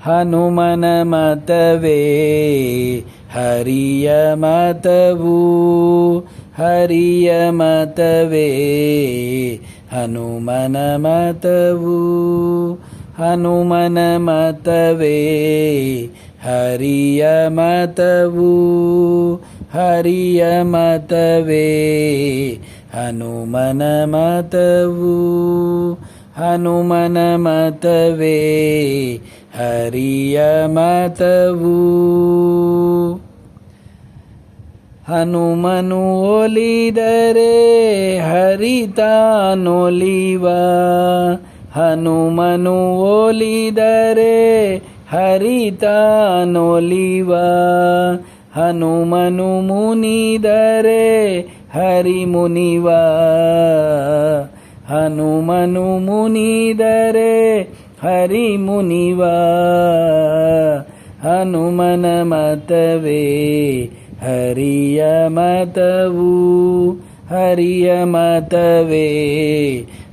ಹನುಮನ ಮತವೇ ಹರಿಯ ಮತವು, ಹರಿಯ ಮತವೇ ಹನುಮನ ಮತವು, ಹನುಮನ ಮತವೇ ಹರಿಯ ಮತವು, ಹರಿಯ ಮತವೇ ಹನುಮನ ಮತವು, ಹನುಮನ ಮತವೇ ಹರಿಯ ಮತವು. ಹನುಮನು ಒಲಿದರೆ ಹರಿತಾನೊಲಿವ, ಹನುಮನು ಒಲಿದರೆ ಹರಿತಾನೊಲಿವ, ಹನುಮನು ಮುನಿದರೆ ಹರಿಮುನಿವ, ಹನುಮನು ಮುನಿದರೆ ಹರಿಮುನಿವ, ಹನುಮನ ಮತವೇ ಹರಿಯ ಮತವು, ಹರಿಯ ಮತವೇ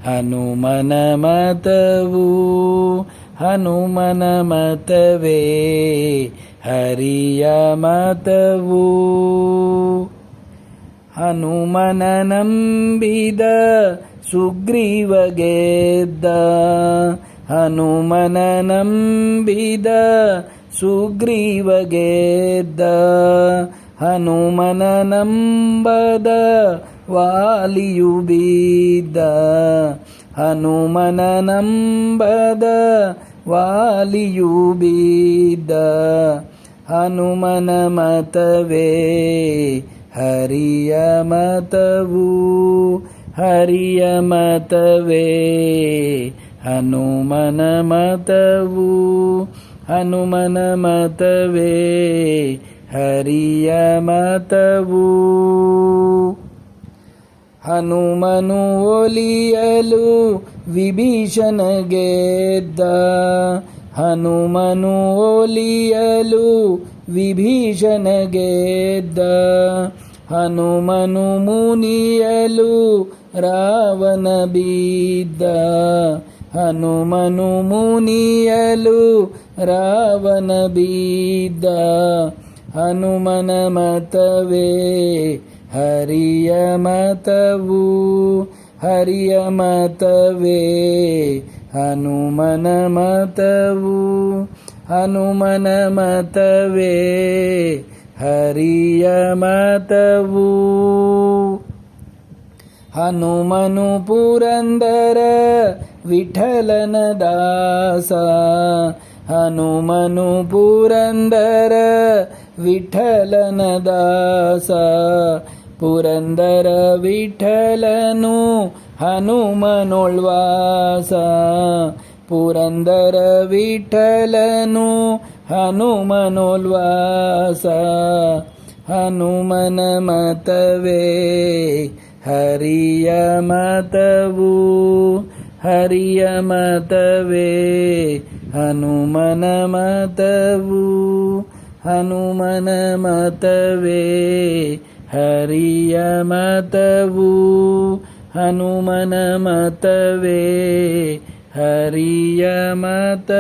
ಹನುಮನ ಮತವು, ಹನುಮನ ಮತವೇ ಹರಿಯ ಮತವು. ಹನುಮನ ನಂಬಿದ ಸುಗ್ರೀವ ಗೆದ್ದ, ಹನುಮನ ನಂಬಿದ ಸುಗ್ರೀವ ಗೆದ್ದ, ಹನುಮನ ನಂಬದ ವಾಲಿಯು ಬಿದ್ದ, ಹನುಮನ ನಂಬದ ವಾಲಿಯು ಬಿದ್ದ, ಹನುಮನ ಮತವೇ ಹರಿಯ ಮತವು, ಹರಿಯ ಮತವೇ ಹನುಮನ ಮತವು, ಹನುಮನ ಮತವೇ ಹರಿಯ ಮತವು. ಹನುಮನು ಒಲಿಯಲು ವಿಭೀಷಣ ಗೆದ್ದ, ಹನುಮನು ಒಲಿಯಲು ವಿಭೀಷಣ ಗೆದ್ದ, ಹನುಮನು ಮುನಿಯಲು ರಾವಣ ಬಿದ್ದ, ಹನುಮನು ಮುನಿಯಲು ರಾವಣ ಬಿದ್ದ, ಹನುಮನ ಮತವೇ ಹರಿಯ ಮತವು, ಹರಿಯ ಮತವೇ ಹನುಮನ ಮತವು, ಹನುಮನ ಮತವೇ ಹರಿಯ ಮತವು. ಹನುಮನು ಪುರಂದರ ವಿಠಲನ ದಾಸ, ಹನುಮನು ಪುರಂದರ ವಿಠಲನ ದಾಸ, ಪುರಂದರ ವಿಠಲನು ಹನುಮನೊಳ್ವಾಸ, ಪುರಂದರ ವಿಠಲನು ಹನುಮನೊಳ್ವಾಸ, ಹನುಮನ ಮತವೇ ಹರಿಯ ಮತವು, ಹರಿಯ ಮತವೇ ಹನುಮನ ಮತವು, ಹನುಮನ ಮತವೇ ಹರಿಯ ಮತವು, ಹನುಮನ ಮತವೇ ಹರಿಯ ಮತ.